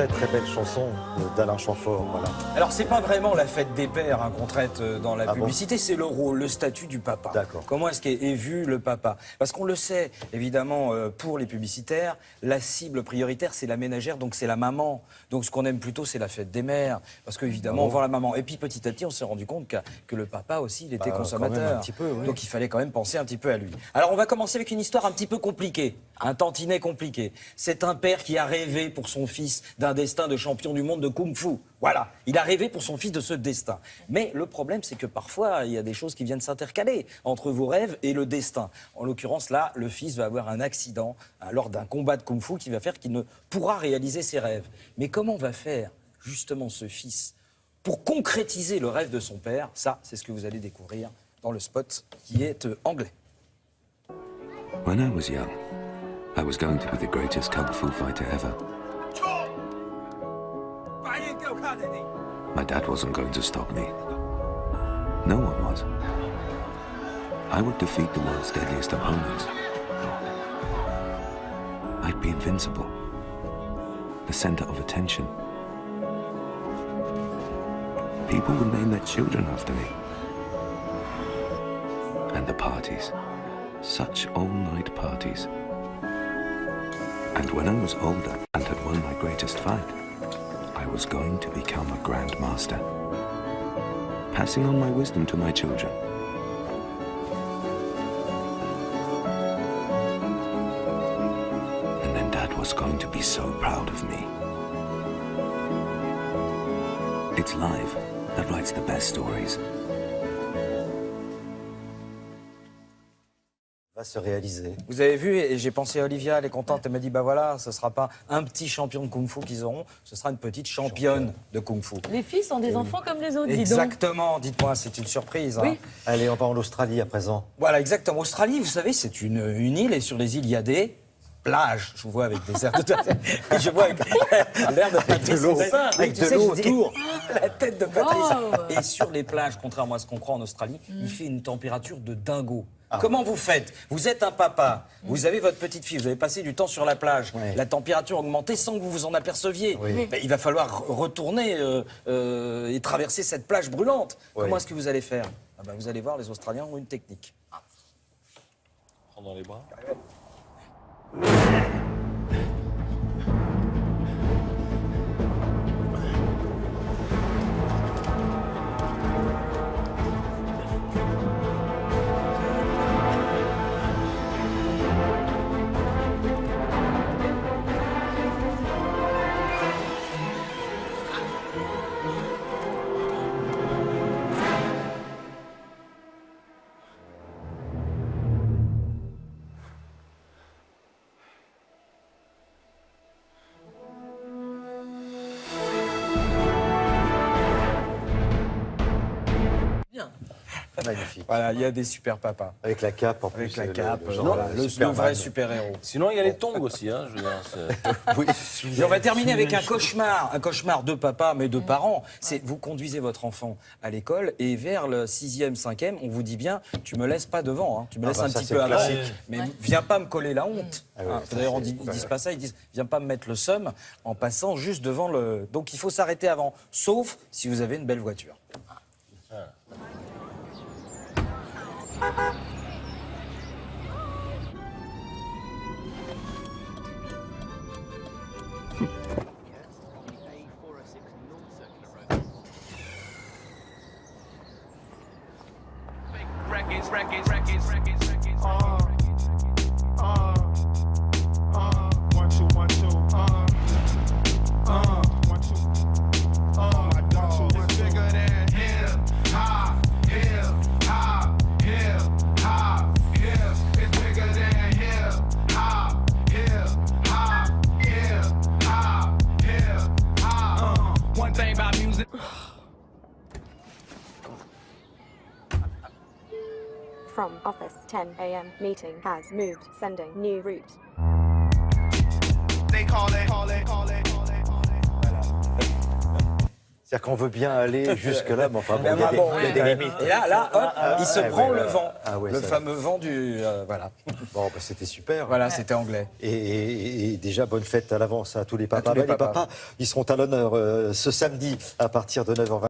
très très belle chanson d'Alain Chamfort, voilà. Alors, c'est pas vraiment la fête des pères hein, qu'on traite dans la Ah publicité, c'est le rôle, le statut du papa. D'accord. Comment est-ce qu'est vu le papa? Parce qu'on le sait, évidemment, pour les publicitaires, la cible prioritaire, c'est la ménagère, donc c'est la maman. Donc, ce qu'on aime plutôt, c'est la fête des mères, parce qu'évidemment, on voit la maman. Et puis, petit à petit, on s'est rendu compte que le papa aussi, il était consommateur. Quand même un petit peu, oui. Donc, il fallait quand même penser un petit peu à lui. Alors, on va commencer avec une histoire un petit peu compliquée, un tantinet compliqué. C'est un père qui a rêvé pour son fils d'un destin de champion du monde de kung-fu. Voilà, il a rêvé pour son fils de ce destin. Mais le problème, c'est que parfois, il y a des choses qui viennent s'intercaler entre vos rêves et le destin. En l'occurrence, là, le fils va avoir un accident lors d'un combat de kung-fu qui va faire qu'il ne pourra réaliser ses rêves. Mais comment va faire, justement, ce fils pour concrétiser le rêve de son père? Ça, c'est ce que vous allez découvrir dans le spot qui est anglais. When I was young, I was going to be the greatest kung fu fighter ever. My dad wasn't going to stop me. No one was. I would defeat the world's deadliest opponents. I'd be invincible. The center of attention. People would name their children after me. And the parties. Such all-night parties. And when I was older and had won my greatest fight, I was going to become a Grand Master, passing on my wisdom to my children. And then Dad was going to be so proud of me. It's life that writes the best stories. Va se réaliser. Vous avez vu, et j'ai pensé à Olivia, elle est contente, elle m'a dit, bah voilà, ce sera pas un petit champion de kung-fu qu'ils auront, ce sera une petite championne de kung-fu. Les filles sont des enfants comme les autres, dis donc. Exactement, dites-moi, c'est une surprise. Oui. Hein. Allez, on va en Australie à présent. Voilà, exactement. Australie, vous savez, c'est une île, et sur les îles, il y a des plages. Je vous vois avec des airs de... Et je vois avec l'air de Patrice. Avec de l'eau autour. La tête de Patrice. Oh. Et sur les plages, contrairement à ce qu'on croit en Australie, il fait une température de dingo. Comment vous faites? Vous êtes un papa, vous avez votre petite fille, vous avez passé du temps sur la plage, la température a augmenté sans que vous vous en aperceviez. Ben, il va falloir retourner et traverser cette plage brûlante. Comment est-ce que vous allez faire? Ben, vous allez voir, les Australiens ont une technique. Prends dans les bras. Magnifique. Voilà, il y a des super papas. Avec la cape en plus. Avec la cape, genre, le vrai super-héros. Sinon, il y a les tongs aussi, hein, je veux dire. Oui. Et on va terminer avec un cauchemar de papa, mais de parents. C'est vous conduisez votre enfant à l'école et vers le 6e, 5e, on vous dit bien, tu me laisses pas devant, hein. Tu me laisses un ça, petit c'est peu avant, classique. mais viens pas me coller la honte. Ah ouais, Hein. ça, D'ailleurs, c'est- ils disent pas ça, ils disent, viens pas me mettre le seum en passant juste devant le. Donc il faut s'arrêter avant, sauf si vous avez une belle voiture. One, two, one, two. One, two. My dog is bigger than hip hop, hip hop, hip hop, hip. It's bigger than hip hop, hip hop, hip hop, hip hop. One thing about music. From office 10 a.m. meeting has moved. Sending new route. They call it, call it, call it, call it, call it. C'est-à-dire qu'on veut bien aller jusque-là, mais enfin, bon, Mais il y a des, bon, il y a des limites. Et là, hop, il se ouais, prend ouais, le ouais. vent. Ah ouais, le ça- fameux vent du... voilà. Bon, bah, c'était super. Voilà, c'était anglais. Et déjà, bonne fête à l'avance à tous les papas. tous les Bah, papas. Ils seront à l'honneur ce samedi à partir de 9h20.